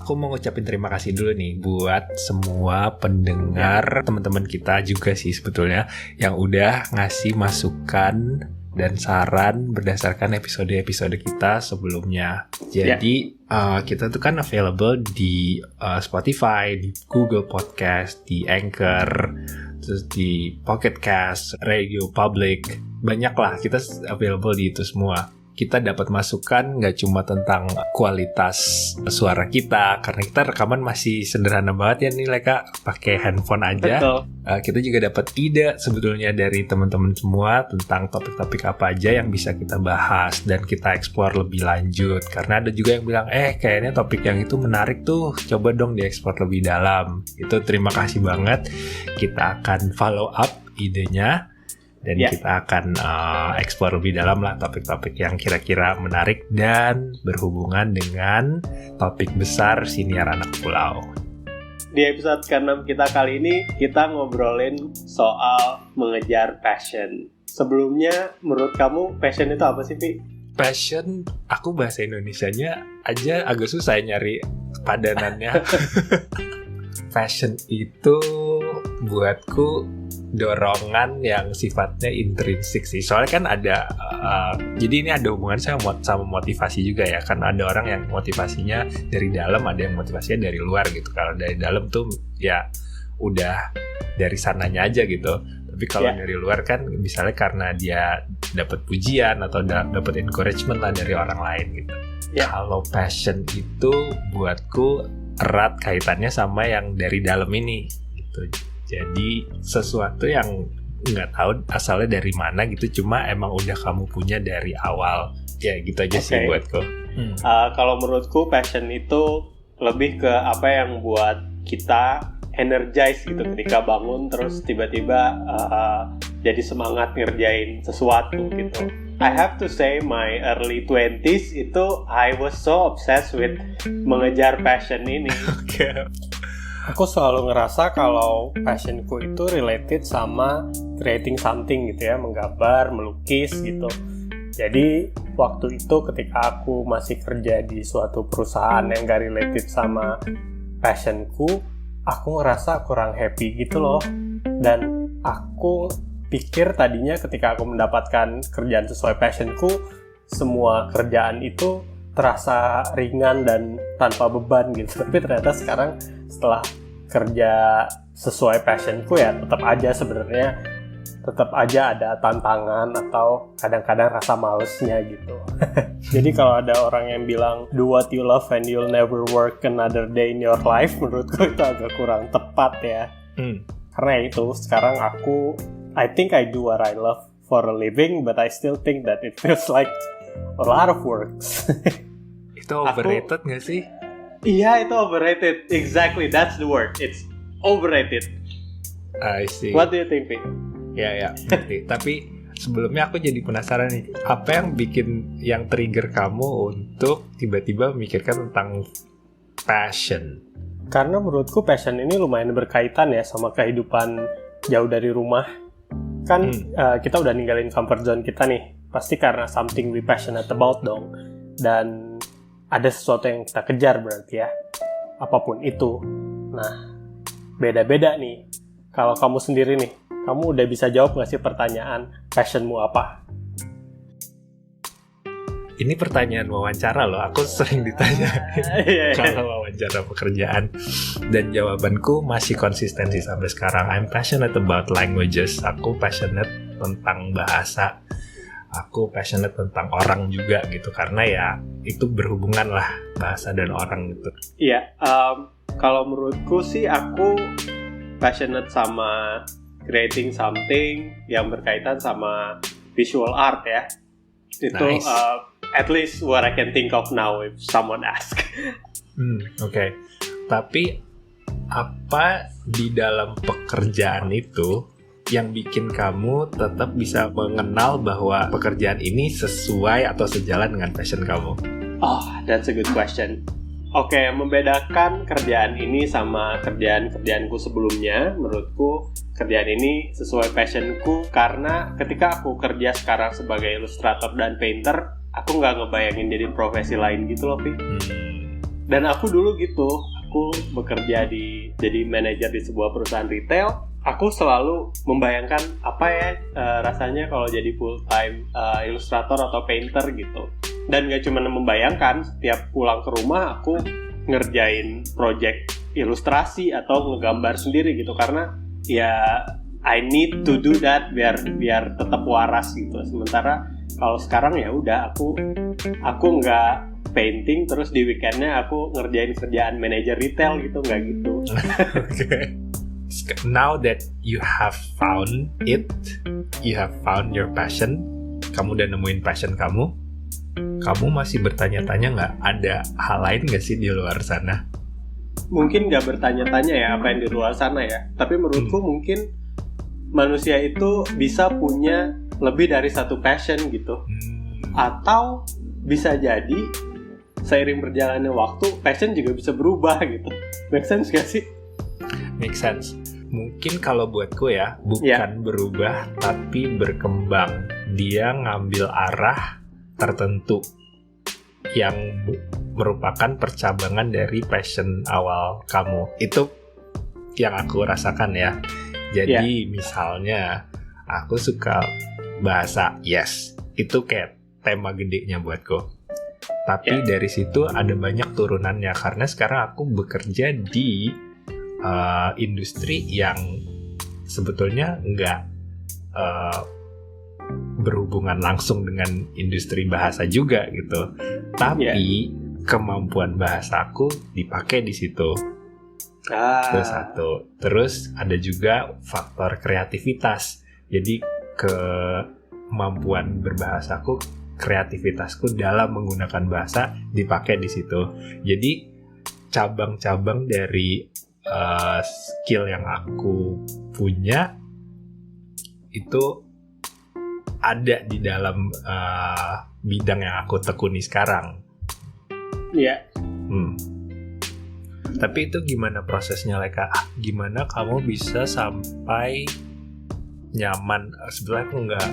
aku mau ngucapin terima kasih dulu nih buat semua pendengar, teman-teman kita juga sih sebetulnya yang udah ngasih masukan dan saran berdasarkan episode-episode kita sebelumnya. Jadi kita tuh kan available di Spotify, di Google Podcast, di Anchor, terus di Pocket Cast, Radio Public. Banyak lah, kita available di itu semua. Kita dapat masukan nggak cuma tentang kualitas suara kita, karena kita rekaman masih sederhana banget ya nih Leka, pakai handphone aja. Betul. Kita juga dapat ide sebetulnya dari teman-teman semua tentang topik-topik apa aja yang bisa kita bahas dan kita explore lebih lanjut. Karena ada juga yang bilang, kayaknya topik yang itu menarik tuh, coba dong dieksplor lebih dalam. Itu terima kasih banget. Kita akan follow up idenya. Dan kita akan explore lebih dalam lah topik-topik yang kira-kira menarik dan berhubungan dengan topik besar Siniar Anak Pulau. Di episode ke-6 kita kali ini, kita ngobrolin soal mengejar passion. Sebelumnya, menurut kamu passion itu apa sih, Vi? Passion, aku bahasa Indonesianya aja agak susah nyari padanannya. Passion itu buatku dorongan yang sifatnya intrinsik sih. Soalnya kan ada jadi ini ada hubungan sama motivasi juga ya. Kan ada orang yang motivasinya dari dalam, ada yang motivasinya dari luar gitu. Kalau dari dalam tuh ya udah dari sananya aja gitu. Tapi kalau dari luar kan misalnya karena dia dapat pujian atau dapat encouragement lah dari orang lain gitu. Kalau passion itu buatku erat kaitannya sama yang dari dalam ini gitu. Jadi sesuatu yang nggak tahu asalnya dari mana gitu, cuma emang udah kamu punya dari awal. Ya gitu aja sih buatku. Kalau menurutku passion itu lebih ke apa yang buat kita energize gitu ketika bangun terus tiba-tiba jadi semangat ngerjain sesuatu gitu. I have to say my early 20s itu I was so obsessed with mengejar passion ini. Aku selalu ngerasa kalau passionku itu related sama creating something gitu ya, menggambar, melukis gitu. Jadi waktu itu ketika aku masih kerja di suatu perusahaan yang gak related sama passionku, aku ngerasa kurang happy gitu loh. Dan aku pikir tadinya ketika aku mendapatkan kerjaan sesuai passionku, semua kerjaan itu terasa ringan dan tanpa beban gitu. Tapi ternyata sekarang setelah kerja sesuai passionku ya tetap aja ada tantangan atau kadang-kadang rasa malesnya gitu. Jadi kalau ada orang yang bilang do what you love and you'll never work another day in your life, menurutku itu agak kurang tepat ya. Karena itu sekarang I think I do what I love for a living, but I still think that it feels like a lot of works. Itu overrated nggak sih? Iya, itu overrated. Exactly, that's the word. It's overrated. I see. What do you think, Pi? Ya, ngerti. Tapi sebelumnya aku jadi penasaran nih, apa yang bikin yang trigger kamu untuk tiba-tiba memikirkan tentang passion? Karena menurutku passion ini lumayan berkaitan ya sama kehidupan jauh dari rumah. Kan kita udah ninggalin comfort zone kita nih. Pasti karena something we passionate about dong. Dan ada sesuatu yang kita kejar berarti ya. Apapun itu. Nah, beda-beda nih. Kalau kamu sendiri nih, kamu udah bisa jawab nggak sih pertanyaan passionmu apa? Ini pertanyaan wawancara loh. Aku sering ditanya kalau wawancara pekerjaan. Dan jawabanku masih konsisten sih sampai sekarang. I'm passionate about languages. Aku passionate tentang bahasa. Aku passionate tentang orang juga gitu. Karena ya itu berhubungan lah bahasa dan orang gitu. Iya, kalau menurutku sih aku passionate sama creating something yang berkaitan sama visual art ya. Itu Nice. At least what I can think of now if someone ask. Oke. Tapi apa di dalam pekerjaan itu yang bikin kamu tetap bisa mengenal bahwa pekerjaan ini sesuai atau sejalan dengan passion kamu? Oh, that's a good question. Oke, membedakan kerjaan ini sama kerjaan-kerjaanku sebelumnya, menurutku kerjaan ini sesuai passionku karena ketika aku kerja sekarang sebagai ilustrator dan painter, aku nggak ngebayangin jadi profesi lain gitu loh, Pi. Dan aku dulu gitu, aku bekerja jadi manajer di sebuah perusahaan retail. Aku selalu membayangkan apa ya rasanya kalau jadi full time ilustrator atau painter gitu. Dan gak cuma membayangkan, setiap pulang ke rumah aku ngerjain project ilustrasi atau ngegambar sendiri gitu, karena ya I need to do that biar tetap waras gitu. Sementara kalau sekarang ya udah aku nggak painting terus di weekendnya aku ngerjain kerjaan manajer retail gitu, nggak gitu. Okay. Now that you have found it, you have found your passion, kamu udah nemuin passion kamu masih bertanya-tanya nggak ada hal lain nggak sih di luar sana? Mungkin nggak bertanya-tanya ya apa yang di luar sana ya, tapi menurutku mungkin manusia itu bisa punya lebih dari satu passion gitu. Atau bisa jadi seiring berjalannya waktu passion juga bisa berubah gitu. Make sense gak sih? Make sense. Mungkin kalau buatku ya, bukan berubah tapi berkembang. Dia ngambil arah tertentu yang merupakan percabangan dari passion awal kamu. Itu yang aku rasakan ya. Jadi misalnya aku suka bahasa, yes, itu kayak tema gedenya buatku. Tapi dari situ ada banyak turunannya, karena sekarang aku bekerja di industri yang sebetulnya nggak berhubungan langsung dengan industri bahasa juga gitu. Tapi kemampuan bahasaku dipakai di situ. Itu satu. Terus ada juga faktor kreativitas. Jadi kemampuan berbahasaku, kreativitasku dalam menggunakan bahasa dipakai di situ. Jadi cabang-cabang dari skill yang aku punya itu ada di dalam bidang yang aku tekuni sekarang. Iya. Tapi itu gimana prosesnya, Leka? Gimana kamu bisa sampai nyaman? Sebenarnya aku nggak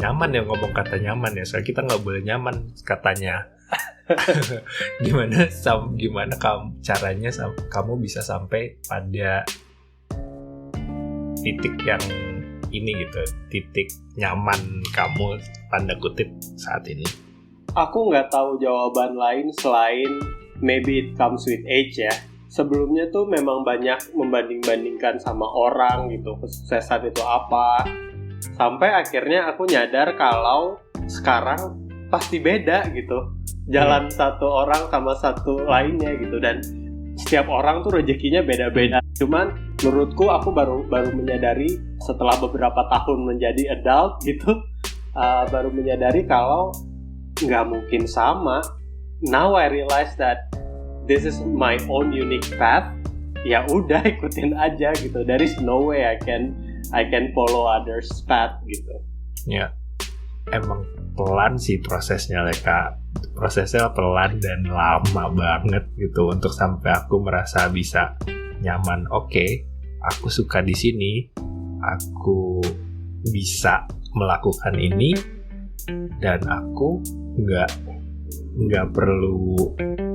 nyaman ya ngomong kata nyaman ya, soalnya kita nggak boleh nyaman katanya. Gimana caranya kamu bisa sampai pada titik yang ini gitu, titik nyaman kamu tanda kutip saat ini? Aku nggak tahu jawaban lain selain maybe it comes with age ya. Sebelumnya tuh memang banyak membanding-bandingkan sama orang gitu, kesuksesan itu apa. Sampai akhirnya aku nyadar kalau sekarang pasti beda gitu. Jalan satu orang sama satu lainnya gitu, dan setiap orang tuh rezekinya beda-beda. Cuman menurutku aku baru menyadari setelah beberapa tahun menjadi adult gitu, baru menyadari kalau nggak mungkin sama. Now I realize that this is my own unique path. Ya udah ikutin aja gitu. There is no way I can follow others' path gitu. Ya, emang pelan sih prosesnya, Leka. Prosesnya pelan dan lama banget gitu untuk sampai aku merasa bisa nyaman. Oke, aku suka di sini, aku bisa melakukan ini, dan aku nggak perlu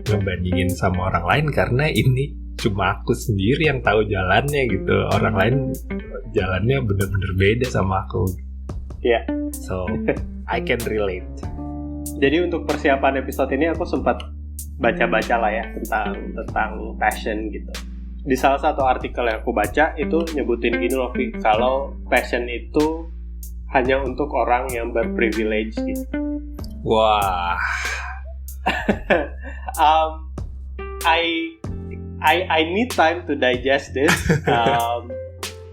ngebandingin sama orang lain karena ini cuma aku sendiri yang tahu jalannya gitu. Orang lain jalannya bener-bener beda sama aku. Ya. So I can relate. Jadi untuk persiapan episode ini aku sempat baca-baca lah ya tentang passion gitu. Di salah satu artikel yang aku baca itu nyebutin gini loh, kalau passion itu hanya untuk orang yang berprivilege gitu. Wah. I need time to digest this.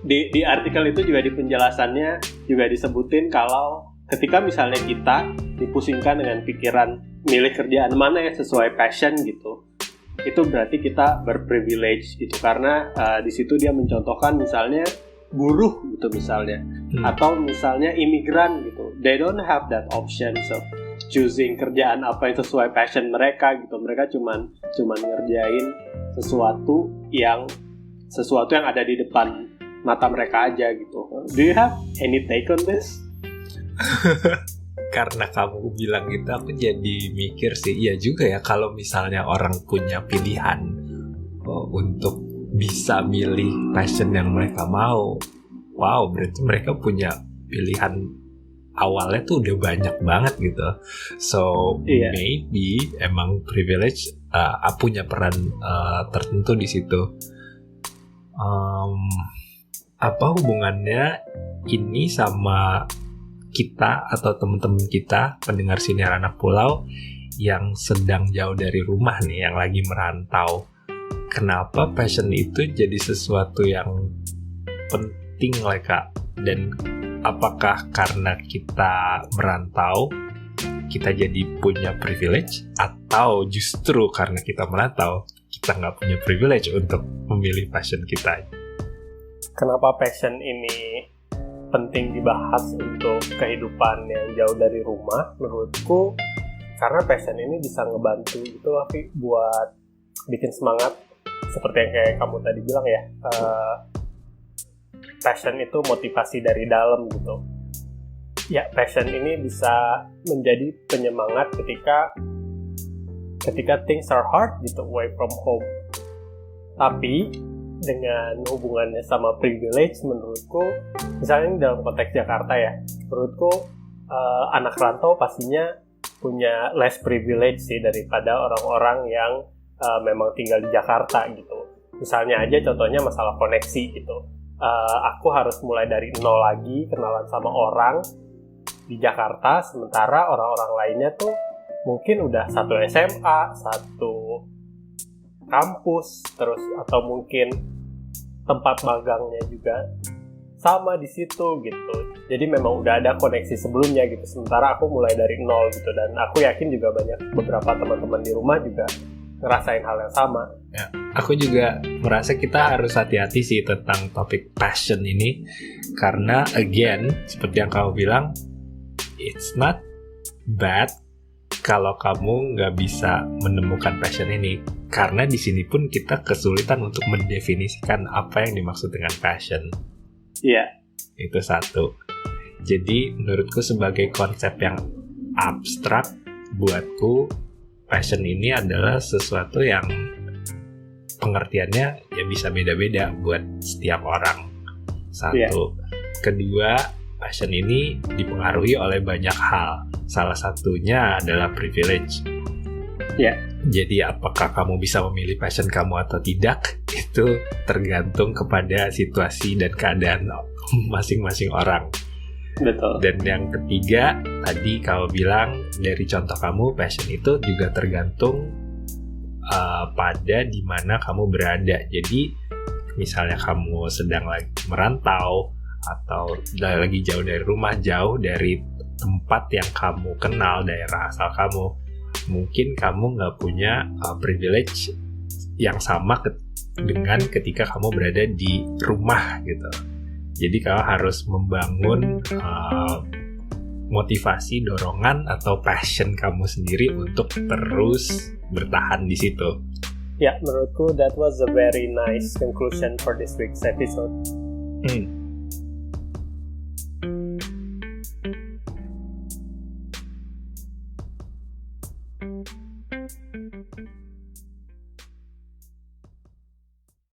Di artikel itu juga di penjelasannya juga disebutin kalau ketika misalnya kita dipusingkan dengan pikiran milih kerjaan mana yang sesuai passion gitu, itu berarti kita berprivilege gitu, karena di situ dia mencontohkan misalnya buruh gitu misalnya, atau misalnya imigran gitu, they don't have that option of choosing kerjaan apa yang sesuai passion mereka gitu. Mereka cuman ngerjain sesuatu yang ada di depan mata mereka aja gitu. Do you have any take on this? karena kamu bilang gitu, aku jadi mikir sih, iya juga ya kalau misalnya orang punya pilihan untuk bisa milih passion yang mereka mau. Wow, berarti mereka punya pilihan awalnya tuh udah banyak banget gitu. So maybe emang privilege punya peran tertentu di situ. Apa hubungannya ini sama kita atau teman-teman kita pendengar Siniar Anak Pulau yang sedang jauh dari rumah nih, yang lagi merantau? Kenapa passion itu jadi sesuatu yang penting lah Kak? Dan apakah karena kita merantau kita jadi punya privilege, atau justru karena kita merantau kita nggak punya privilege untuk memilih passion kita? Kenapa passion ini penting dibahas untuk kehidupan yang jauh dari rumah? Menurutku karena passion ini bisa ngebantu gitu tapi buat bikin semangat, seperti yang kayak kamu tadi bilang ya, passion itu motivasi dari dalam gitu ya. Passion ini bisa menjadi penyemangat ketika things are hard gitu, away from home. Tapi dengan hubungannya sama privilege, menurutku misalnya dalam konteks Jakarta ya, menurutku anak rantau pastinya punya less privilege sih daripada orang-orang yang memang tinggal di Jakarta gitu. Misalnya aja contohnya masalah koneksi gitu, aku harus mulai dari nol lagi kenalan sama orang di Jakarta, sementara orang-orang lainnya tuh mungkin udah satu SMA, satu kampus, terus atau mungkin tempat magangnya juga sama di situ gitu. Jadi memang udah ada koneksi sebelumnya gitu. Sementara aku mulai dari nol gitu, dan aku yakin juga beberapa teman-teman di rumah juga ngerasain hal yang sama. Ya, aku juga merasa kita harus hati-hati sih tentang topik passion ini, karena again seperti yang kamu bilang, it's not bad kalau kamu nggak bisa menemukan passion ini, karena di sini pun kita kesulitan untuk mendefinisikan apa yang dimaksud dengan passion. Iya. Itu satu. Jadi menurutku sebagai konsep yang abstrak, buatku passion ini adalah sesuatu yang pengertiannya ya bisa beda-beda buat setiap orang. Satu. Kedua, passion ini dipengaruhi oleh banyak hal. Salah satunya adalah privilege. Ya. Jadi apakah kamu bisa memilih passion kamu atau tidak, itu tergantung kepada situasi dan keadaan masing-masing orang. Betul. Dan yang ketiga, tadi kamu bilang dari contoh kamu, passion itu juga tergantung pada di mana kamu berada. Jadi misalnya kamu sedang lagi merantau atau lagi jauh dari rumah, jauh dari tempat yang kamu kenal, daerah asal kamu, mungkin kamu nggak punya privilege yang sama dengan ketika kamu berada di rumah gitu. Jadi kamu harus membangun motivasi, dorongan atau passion kamu sendiri untuk terus bertahan di situ. Ya, menurutku that was a very nice conclusion for this week's episode.